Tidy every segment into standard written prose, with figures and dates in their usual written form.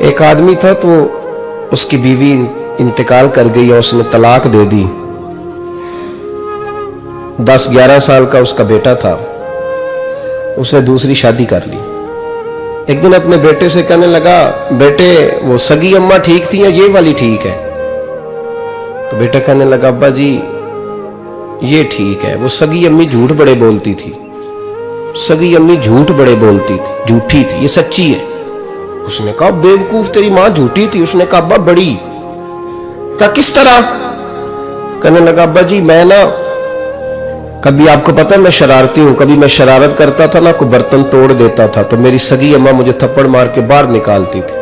ایک آدمی تھا تو اس کی بیوی انتقال کر گئی اور اس نے طلاق دے دی. 10-11 سال کا اس کا بیٹا تھا, اس نے دوسری شادی کر لی. ایک دن اپنے بیٹے سے کہنے لگا, بیٹے وہ سگی اماں ٹھیک تھی یا یہ والی ٹھیک ہے؟ تو بیٹا کہنے لگا, ابا جی یہ ٹھیک ہے, وہ سگی امی جھوٹ بڑے بولتی تھی, سگی امی جھوٹ بڑے بولتی تھی, جھوٹی تھی, یہ سچی ہے. اس نے کہا, بیوقوف تیری ماں جھوٹی تھی. اس نے کہا, ابا بڑی. کہا کس طرح؟ کہنے لگا, ابا جی میں نا کبھی, آپ کو پتا ہے میں شرارتی ہوں, کبھی میں شرارت کرتا تھا نا, کوئی برتن توڑ دیتا تھا تو میری سگی اماں مجھے تھپڑ مار کے باہر نکالتی تھی.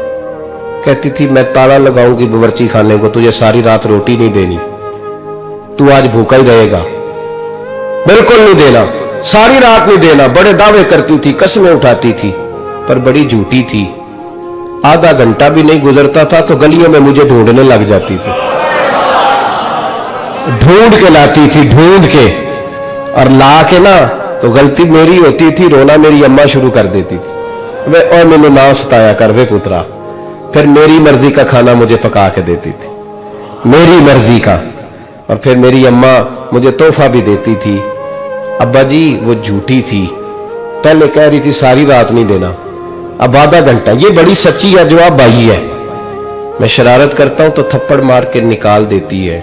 کہتی تھی میں تالا لگاؤں گی باورچی خانے کو, تجھے ساری رات روٹی نہیں دینی, تو آج بھوکا ہی رہے گا, بالکل نہیں دینا, ساری رات نہیں دینا. بڑے دعوے کرتی تھی, قسمیں اٹھاتی تھی, پر بڑی جھوٹی تھی. آدھا گھنٹہ بھی نہیں گزرتا تھا تو گلیوں میں مجھے ڈھونڈنے لگ جاتی تھی, ڈھونڈ کے لاتی تھی, ڈھونڈ کے, اور لا کے نا تو غلطی میری ہوتی تھی, رونا میری اماں شروع کر دیتی تھی. وہ اور میں نے نہ ستایا کر وے پترا. پھر میری مرضی کا کھانا مجھے پکا کے دیتی تھی, میری مرضی کا. اور پھر میری اماں مجھے تحفہ بھی دیتی تھی. ابا جی وہ جھوٹی تھی, پہلے کہہ رہی تھی ساری رات نہیں دینا, اب آدھا گھنٹہ. یہ بڑی سچی ہے, جواب بھائی ہے. میں شرارت کرتا ہوں تو تھپڑ مار کے نکال دیتی ہے,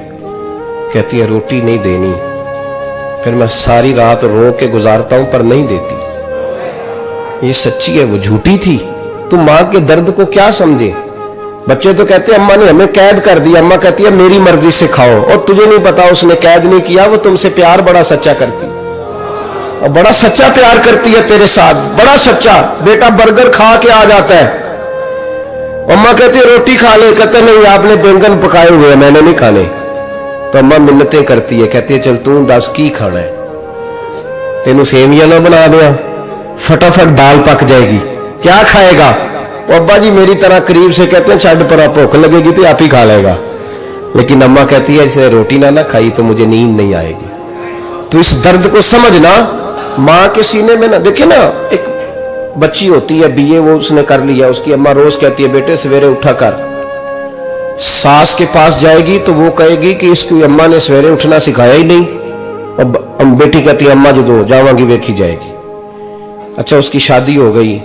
کہتی ہے روٹی نہیں دینی. پھر میں ساری رات رو کے گزارتا ہوں پر نہیں دیتی. یہ سچی ہے, وہ جھوٹی تھی. تم ماں کے درد کو کیا سمجھے؟ بچے تو کہتے ہیں اماں نے ہمیں قید کر دیا, اماں کہتی ہے میری مرضی سے کھاؤ, اور تجھے نہیں پتا اس نے قید نہیں کیا, وہ تم سے پیار بڑا سچا کرتی, اور بڑا سچا پیار کرتی ہے تیرے ساتھ, بڑا سچا. بیٹا برگر کھا کے آ جاتا ہے, اماں کہتی ہے روٹی کھا لے, کہتے نہیں آپ نے بینگن پکائے ہوئے میں نے نہیں کھانے. تو اماں منتیں کرتی ہے, کہتی ہے چل تو دس کی کھانا ہے, تینوں سیویاں نہ بنا دیا, فٹافٹ دال پک جائے گی, کیا کھائے گا؟ ابا جی میری طرح قریب سے کہتے ہیں چھڈ پر, بھوک لگے گی تو آپ ہی کھا لے گا. لیکن اماں کہتی ہے اسے روٹی نہ کھائی تو مجھے نیند نہیں آئے گی. تو اس درد کو سمجھنا, ماں کے سینے میں نا. دیکھیں نا, ایک بچی ہوتی ہے BA, وہ اس نے کر لیا, اس کی اماں روز کہتی ہے بیٹے سویرے اٹھا کر. ساس کے پاس جائے گی تو وہ کہے گی کہ اس کی اماں نے سویرے اٹھنا سکھایا ہی نہیں. اب بیٹی کہتی ہے اماں جو جاواں گی ویکھی جائے گی. اچھا اس کی شادی ہو گئی,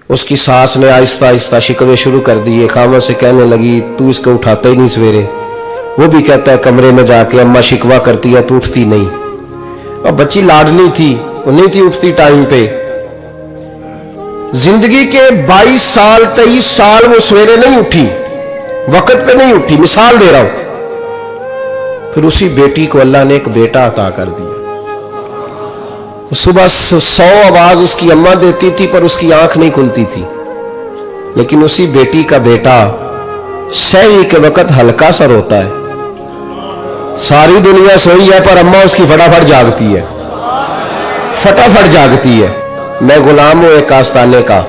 اس کی ساس نے آہستہ آہستہ شکوے شروع کر دیے, خامن سے کہنے لگی تو اس کو اٹھاتا ہی نہیں سویرے. وہ بھی کہتا ہے کمرے میں جا کے اماں شکوا کرتی ہے تو اٹھتی نہیں. اور بچی لاڈلی تھی, وہ نہیں تھی اٹھتی ٹائم پہ. زندگی کے 22 سال 23 سال وہ سویرے نہیں اٹھی, وقت پہ نہیں اٹھی, مثال دے رہا ہوں. پھر اسی بیٹی کو اللہ نے ایک بیٹا عطا کر دیا. صبح 100 آواز اس کی اماں دیتی تھی پر اس کی آنکھ نہیں کھلتی تھی. لیکن اسی بیٹی کا بیٹا سحری کے وقت ہلکا سا روتا ہے, ساری دنیا سوئی ہے پر اماں اس کی فٹافٹ جاگتی ہے, فٹافٹ جاگتی ہے. میں غلام ہوں ایک آستانے کا,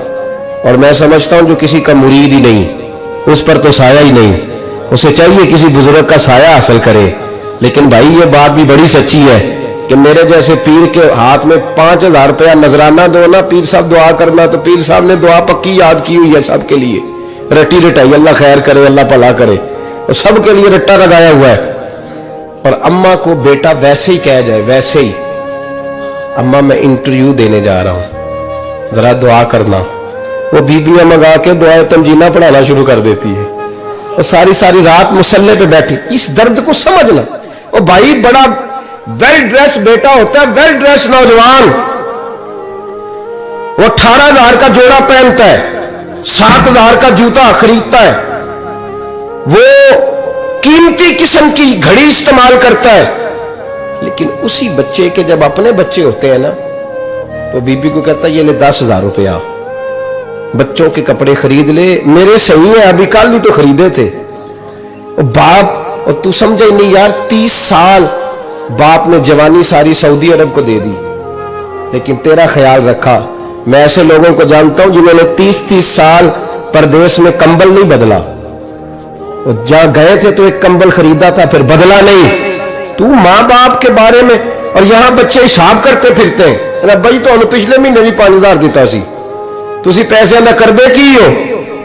اور میں سمجھتا ہوں جو کسی کا مرید ہی نہیں اس پر تو سایہ ہی نہیں, اسے چاہیے کسی بزرگ کا سایہ حاصل کرے. لیکن بھائی یہ بات بھی بڑی سچی ہے کہ میرے جیسے پیر کے ہاتھ میں 5000 روپیہ نذرانہ دو نا, پیر صاحب دعا کرنا, تو پیر صاحب نے دعا پکی یاد کی ہوئی ہے سب کے لیے, رٹی رٹائی, اللہ خیر کرے اللہ بھلا کرے, اور سب کے لیے رٹا لگایا ہوا ہے. اور اماں کو بیٹا ویسے ہی کہہ جائے, ویسے ہی اماں میں انٹرویو دینے جا رہا ہوں ذرا دعا کرنا, وہ بیبیاں منگا کے دعائیں تمجینہ پڑھانا شروع کر دیتی ہے, اور ساری رات مصلے پہ بیٹھی. اس درد کو سمجھنا. اور بھائی بڑا ویل ڈریس بیٹا ہوتا ہے, ویل ڈریس نوجوان, وہ 18,000 کا جوڑا پہنتا ہے, 7,000 کا جوتا خریدتا ہے, وہ قیمتی قسم کی گھڑی استعمال کرتا ہے. لیکن اسی بچے کے جب اپنے بچے ہوتے ہیں نا تو بیوی کو کہتا ہے یہ لے 10,000 روپیہ, بچوں کے کپڑے خرید لے, میرے صحیح ہے ابھی کل ہی تو خریدے تھے. باپ, اور تو سمجھے نہیں یار, 30 سال باپ نے جوانی ساری سعودی عرب کو دے دی, لیکن تیرا خیال رکھا. میں ایسے لوگوں کو جانتا ہوں جنہوں نے 30 سال پردیس میں کمبل نہیں بدلا, اور جہاں گئے تھے تو ایک کمبل خریدا تھا پھر بدلا نہیں. تو ماں باپ کے بارے میں, اور یہاں بچے حساب کرتے پھرتے ہیں, بھائی تو پچھلے مہینے بھی 5,000 دیتا سی, تسی پیسے نہ کر دے کی ہو,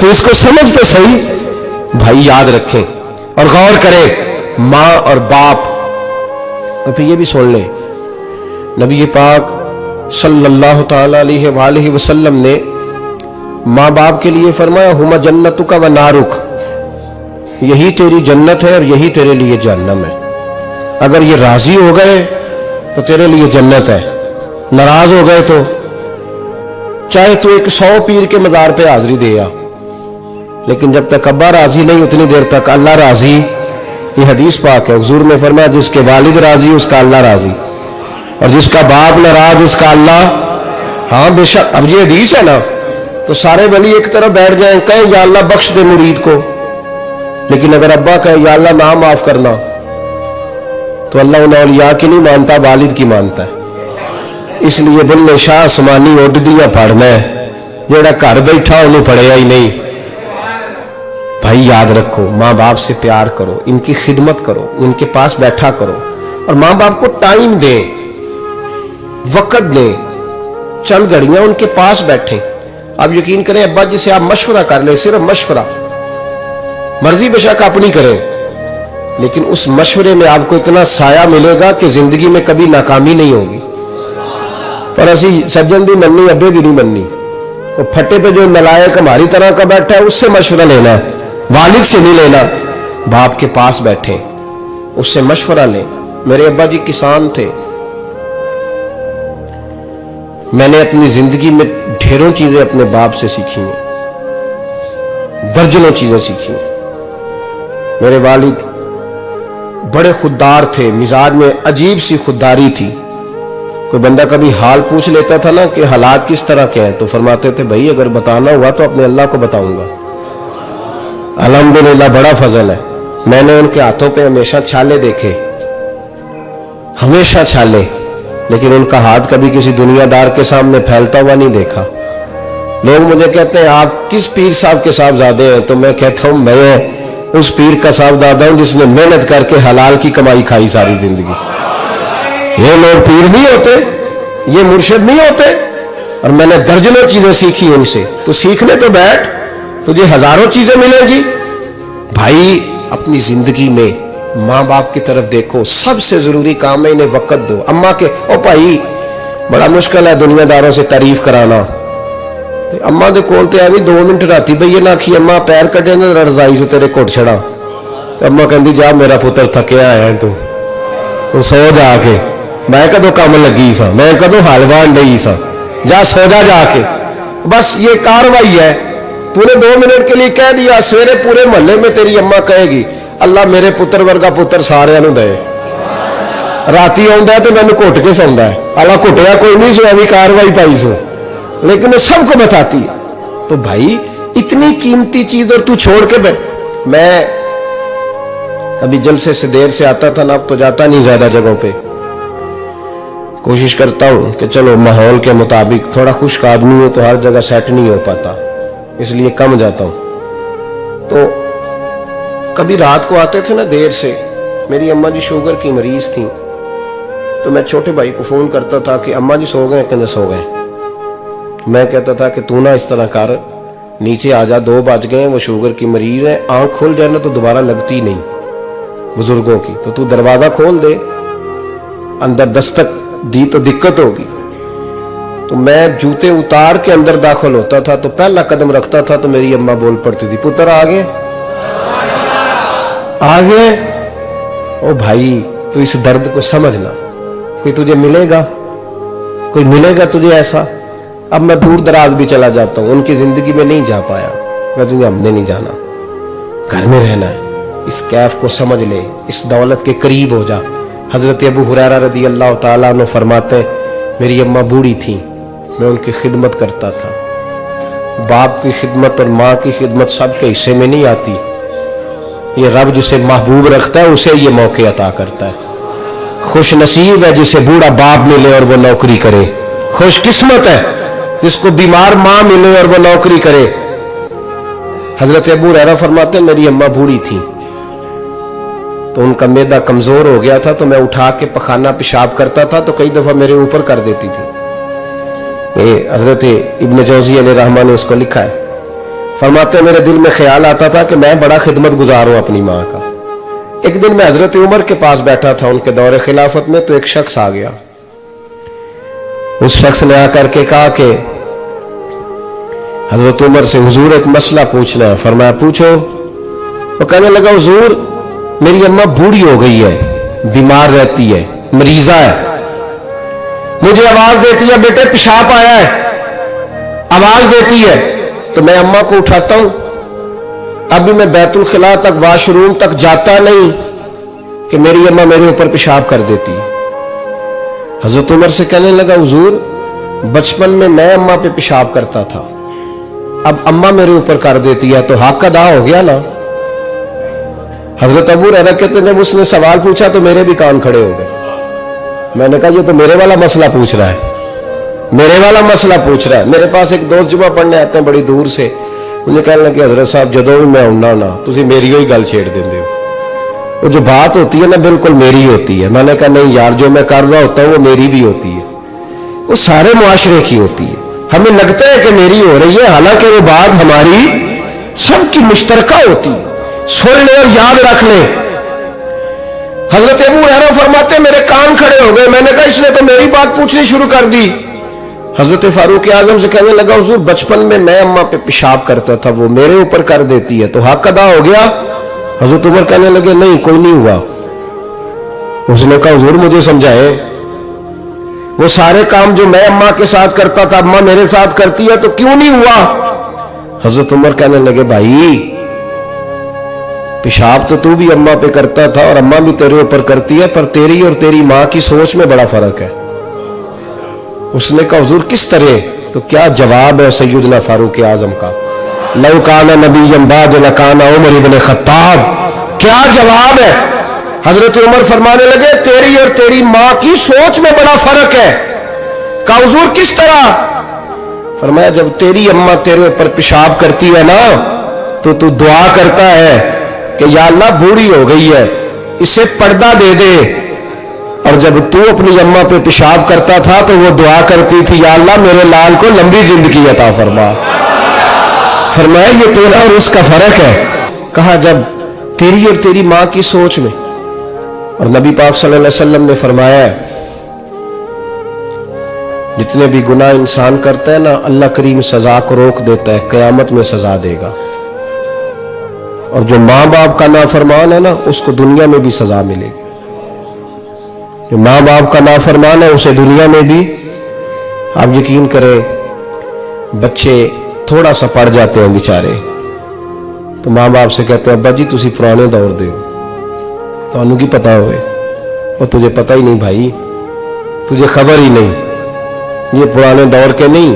تو اس کو سمجھ تو صحیح بھائی، یاد رکھیں اور غور کریں، ماں اور باپ۔ اور پھر یہ بھی سن لیں، نبی پاک صلی اللہ تعالی علیہ وآلہ وسلم نے ماں باپ کے لیے فرمایا ہما جنتک و نارک، یہی تیری جنت ہے اور یہی تیرے لیے جہنم ہے۔ اگر یہ راضی ہو گئے تو تیرے لیے جنت ہے، ناراض ہو گئے تو چاہے تو ایک 100 پیر کے مزار پہ حاضری دے آ، لیکن جب تک ابا راضی نہیں اتنی دیر تک اللہ راضی۔ یہ حدیث پاک ہے، حضور نے فرمایا جس کے والد راضی اس کا اللہ راضی، اور جس کا باپ ناراض اس کا اللہ۔ ہاں بے شک، اب یہ حدیث ہے نا، تو سارے ولی ایک طرف بیٹھ جائیں کہیں یا اللہ بخش دے مرید کو، لیکن اگر ابا کہے یا اللہ نہ معاف کرنا، تو اللہ ان اولیاء کی نہیں مانتا، والد کی مانتا ہے۔ اس لیے بلے شاہ آسمانی اڈ دیاں پڑھنا ہے، جیڑا گھر بیٹھا انہیں پڑھیا ہی نہیں۔ بھائی یاد رکھو، ماں باپ سے پیار کرو، ان کی خدمت کرو، ان کے پاس بیٹھا کرو، اور ماں باپ کو ٹائم دیں، وقت دیں، چند گھڑیاں ان کے پاس بیٹھیں۔ آپ یقین کریں ابا جی سے آپ مشورہ کر لیں، صرف مشورہ، مرضی بے شک اپنی کریں، لیکن اس مشورے میں آپ کو اتنا سایہ ملے گا کہ زندگی میں کبھی ناکامی نہیں ہوگی۔ پر اسی سجن دی مننی ابے دی نہیں مننی، وہ پھٹے پہ جو نلائق ہماری طرح کا بیٹھا ہے اس سے مشورہ لینا ہے، والد سے نہیں لینا۔ باپ کے پاس بیٹھیں، اس سے مشورہ لیں۔ میرے ابا جی کسان تھے، میں نے اپنی زندگی میں ڈھیروں چیزیں اپنے باپ سے سیکھی ہیں، درجنوں چیزیں سیکھی ہیں۔ میرے والد بڑے خوددار تھے، مزاج میں عجیب سی خودداری تھی۔ کوئی بندہ کبھی حال پوچھ لیتا تھا نا کہ حالات کس طرح کے ہیں، تو فرماتے تھے بھائی اگر بتانا ہوا تو اپنے اللہ کو بتاؤں گا۔ الحمدللہ بڑا فضل ہے، میں نے ان کے ہاتھوں پہ ہمیشہ چھالے دیکھے، ہمیشہ چھالے، لیکن ان کا ہاتھ کبھی کسی دنیا دار کے سامنے پھیلتا ہوا نہیں دیکھا۔ لوگ مجھے کہتے ہیں آپ کس پیر صاحب کے صاحبزادے ہیں، تو میں کہتا ہوں میں اس پیر کا صاحبزادہ ہوں جس نے محنت کر کے حلال کی کمائی کھائی ساری زندگی۔ یہ لوگ پیر نہیں ہوتے، یہ مرشد نہیں ہوتے، اور میں نے درجنوں چیزیں سیکھی ان سے۔ تو سیکھنے تو بیٹھ، تجھے ہزاروں چیزیں ملیں گی۔ بھائی اپنی زندگی میں ماں باپ کی طرف دیکھو، سب سے ضروری کام ہے انہیں وقت دو۔ اماں کے او بھائی بڑا مشکل ہے دنیا داروں سے تعریف کرانا، تو اماں دے کول تے ایویں 2 منٹ راتی بھئی نہ کھی اماں پیر کٹے نہ رضائی جو تیرے گھٹ چھڑا، تو اماں کہندی جا میرا پتر تھکیا ہے تو سو جا کے، میں کدو کام لگی سا، میں کدو حالوان نہیں سا، جا سو جا کے۔ بس یہ کاروائی ہے، تو نے 2 منٹ کے لیے کہہ دیا، سویرے پورے محلے میں تیری اماں کہے گی اللہ میرے پتر ورگا پتر سارے نو دے۔ راتی آؤں ہے تو میں نے گھٹ کے سوندا ہے، اللہ گھٹیا کوئی نہیں سو، ابھی کاروائی پائی سو، لیکن وہ سب کو بتاتی ہے۔ تو بھائی اتنی قیمتی چیز اور تو چھوڑ کے بیٹھ۔ میں ابھی جلسے سے دیر سے آتا تھا نا، اب تو جاتا نہیں زیادہ جگہوں پہ، کوشش کرتا ہوں کہ چلو ماحول کے مطابق، تھوڑا خشک آدمی ہو تو ہر جگہ سیٹ نہیں ہو پاتا، اس لیے کم جاتا ہوں۔ تو کبھی رات کو آتے تھے نا دیر سے، میری اماں جی شوگر کی مریض تھیں، تو میں چھوٹے بھائی کو فون کرتا تھا کہ اماں جی سو گئے کہ سو گئے۔ میں کہتا تھا کہ تو نہ اس طرح کر، نیچے آ جا، 2 بج گئے، وہ شوگر کی مریض ہے، آنکھ کھل جائے نا تو دوبارہ لگتی نہیں بزرگوں کی، تو دروازہ کھول دے، اندر دستک دی تو دقت ہوگی۔ تو میں جوتے اتار کے اندر داخل ہوتا تھا، تو پہلا قدم رکھتا تھا تو میری اماں بول پڑتی تھی پتر آگے آگے۔ او بھائی تو اس درد کو سمجھنا، کوئی تجھے ملے گا، کوئی ملے گا تجھے ایسا؟ اب میں دور دراز بھی چلا جاتا ہوں، ان کی زندگی میں نہیں جا پایا، ویسے ہم نے نہیں جانا، گھر میں رہنا ہے۔ اس کیف کو سمجھ لے، اس دولت کے قریب ہو جا۔ حضرت ابو ہریرہ رضی اللہ تعالیٰ عنہ فرماتے میری اماں بوڑھی تھیں، میں ان کی خدمت کرتا تھا۔ باپ کی خدمت اور ماں کی خدمت سب کے حصے میں نہیں آتی، یہ رب جسے محبوب رکھتا ہے اسے یہ موقع عطا کرتا ہے۔ خوش نصیب ہے جسے بوڑھا باپ ملے اور وہ نوکری کرے، خوش قسمت ہے جس کو بیمار ماں ملے اور وہ نوکری کرے۔ حضرت ابو ہریرہ فرماتے میری اماں بوڑھی تھی تو ان کا معدہ کمزور ہو گیا تھا، تو میں اٹھا کے پخانہ پیشاب کرتا تھا تو کئی دفعہ میرے اوپر کر دیتی تھی۔ حضرت ابن جوزی علیہ رحمہ نے اس کو لکھا ہے، فرماتے میرے دل میں خیال آتا تھا کہ میں بڑا خدمت گزار ہوں اپنی ماں کا. ایک دن میں حضرت عمر کے پاس بیٹھا تھا ان کے دور خلافت میں, تو ایک شخص آ گیا. اس شخص نے آ کر کے کہا کہ حضرت عمر سے حضور ایک مسئلہ پوچھنا ہے. فرمایا پوچھو. وہ کہنے لگا حضور میری اماں بوڑھی ہو گئی ہے, بیمار رہتی ہے, مریضہ ہے, مجھے آواز دیتی ہے بیٹے پیشاب آیا ہے, آواز دیتی ہے تو میں اماں کو اٹھاتا ہوں. ابھی میں بیت الخلاء تک واش روم تک جاتا نہیں کہ میری اماں میرے اوپر پیشاب کر دیتی ہے. حضرت عمر سے کہنے لگا حضور بچپن میں اماں پہ پیشاب کرتا تھا, اب اماں میرے اوپر کر دیتی ہے تو حق ادا ہو گیا نا. حضرت ابو ہریرہ کہتے ہیں جب اس نے سوال پوچھا تو میرے بھی کان کھڑے ہو گئے. میں نے کہا یہ تو میرے والا مسئلہ پوچھ رہا ہے, میرے والا مسئلہ پوچھ رہا ہے. میرے پاس ایک دوست جمعہ پڑھنے آتے ہیں بڑی دور سے, انہیں کہنے لگے حضرت صاحب جدوں بھی میں آؤنا نا تسی میری ہوئی گل چھیڑ دیندے ہو, وہ جو بات ہوتی ہے نا بالکل میری ہوتی ہے. میں نے کہا نہیں یار جو میں کر رہا ہوتا ہوں وہ میری بھی ہوتی ہے, وہ سارے معاشرے کی ہوتی ہے. ہمیں لگتا ہے کہ میری ہو رہی ہے, حالانکہ وہ بات ہماری سب کی مشترکہ ہوتی ہے. سن لے اور یاد رکھ لے. حضرت ابو ہریرہ فرماتے میرے کان کھڑے ہو گئے. میں نے کہا اس نے تو میری بات پوچھنی شروع کر دی. حضرت فاروق اعظم سے کہنے لگا حضور بچپن میں اماں پہ پیشاب کرتا تھا, وہ میرے اوپر کر دیتی ہے تو حق ادا ہو گیا. حضرت عمر کہنے لگے نہیں کوئی نہیں ہوا. اس نے کہا حضور مجھے سمجھائے, وہ سارے کام جو میں اماں کے ساتھ کرتا تھا اماں میرے ساتھ کرتی ہے تو کیوں نہیں ہوا. حضرت عمر کہنے لگے بھائی پیشاب تو بھی اماں پہ کرتا تھا اور اماں بھی تیرے اوپر کرتی ہے, پر تیری اور تیری ماں کی سوچ میں بڑا فرق ہے. اس نے کہا حضور کس طرح؟ تو کیا جواب ہے سیدنا فاروق اعظم کا, لو کان نبی بعد لکان عمر ابن خطاب. کیا جواب ہے؟ حضرت عمر فرمانے لگے تیری اور تیری ماں کی سوچ میں بڑا فرق ہے. کہا حضور کس طرح؟ فرمایا جب تیری اماں تیرے اوپر پیشاب کرتی ہے نا تو تو دعا کرتا ہے کہ یا اللہ بوڑھی ہو گئی ہے اسے پردہ دے دے, اور جب تو اپنی اماں پہ پیشاب کرتا تھا تو وہ دعا کرتی تھی یا اللہ میرے لال کو لمبی زندگی عطا فرما. فرمایا یہ تیرا اور اس کا فرق ہے. کہا جب تیری اور تیری ماں کی سوچ میں. اور نبی پاک صلی اللہ علیہ وسلم نے فرمایا جتنے بھی گناہ انسان کرتا ہے نا اللہ کریم سزا کو روک دیتا ہے, قیامت میں سزا دے گا. اور جو ماں باپ کا نافرمان ہے نا اس کو دنیا میں بھی سزا ملے گی. جو ماں باپ کا نافرمان ہے اسے دنیا میں بھی. آپ یقین کریں بچے تھوڑا سا پڑ جاتے ہیں بیچارے تو ماں باپ سے کہتے ہیں ابا جی تسی پرانے دور دے ہو, تو انہوں کی پتا ہوئے, اور تجھے پتہ ہی نہیں بھائی, تجھے خبر ہی نہیں, یہ پرانے دور کے نہیں,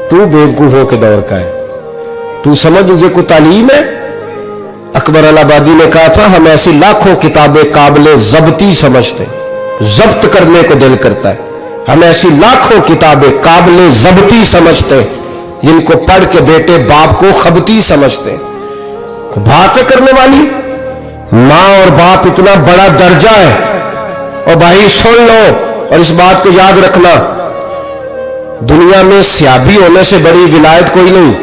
تو بیوقوفوں کے دور کا ہے. تو سمجھ یہ کوئی تعلیم ہے؟ اکبر الہآبادی نے کہا تھا ہم ایسی لاکھوں کتابیں قابل ضبطی سمجھتے, ضبط کرنے کو دل کرتا ہے. ہم ایسی لاکھوں کتابیں قابل ضبطی سمجھتے جن کو پڑھ کے بیٹے باپ کو خبتی سمجھتے. باتیں کرنے والی ماں اور باپ اتنا بڑا درجہ ہے. اور بھائی سن لو اور اس بات کو یاد رکھنا, دنیا میں سیابی ہونے سے بڑی ولایت کوئی نہیں.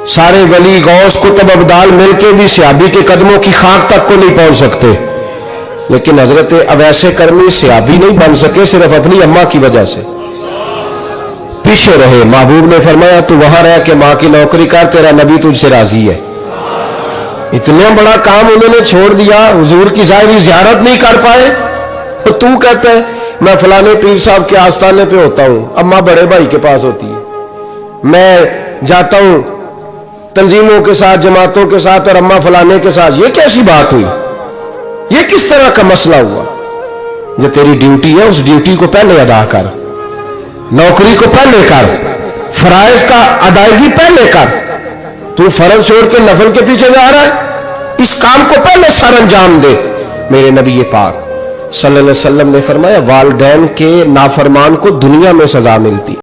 سارے ولی غوث کتب ابدال مل کے بھی سیابی کے قدموں کی خاک تک کو نہیں پہنچ سکتے, لیکن حضرت اویس کرنی سیابی نہیں بن سکے صرف اپنی اماں کی وجہ سے. پیچھے رہے. محبوب نے فرمایا تو وہاں رہ کے ماں کی نوکری کر, تیرا نبی تجھ سے راضی ہے. اتنا بڑا کام انہوں نے چھوڑ دیا, حضور کی ظاہری زیارت نہیں کر پائے. تو تو کہتا ہے میں فلانے پیر صاحب کے آستانے پہ ہوتا ہوں, اماں بڑے بھائی کے پاس ہوتی ہے, میں جاتا ہوں تنظیموں کے ساتھ جماعتوں کے ساتھ اور اماں فلانے کے ساتھ. یہ کیسی بات ہوئی؟ یہ کس طرح کا مسئلہ ہوا؟ جو تیری ڈیوٹی ہے اس ڈیوٹی کو پہلے ادا کر, نوکری کو پہلے کر, فرائض کا ادائیگی پہلے کر. تو فرض چھوڑ کے نفل کے پیچھے جا رہا ہے, اس کام کو پہلے سر انجام دے. میرے نبی پاک صلی اللہ علیہ وسلم نے فرمایا والدین کے نافرمان کو دنیا میں سزا ملتی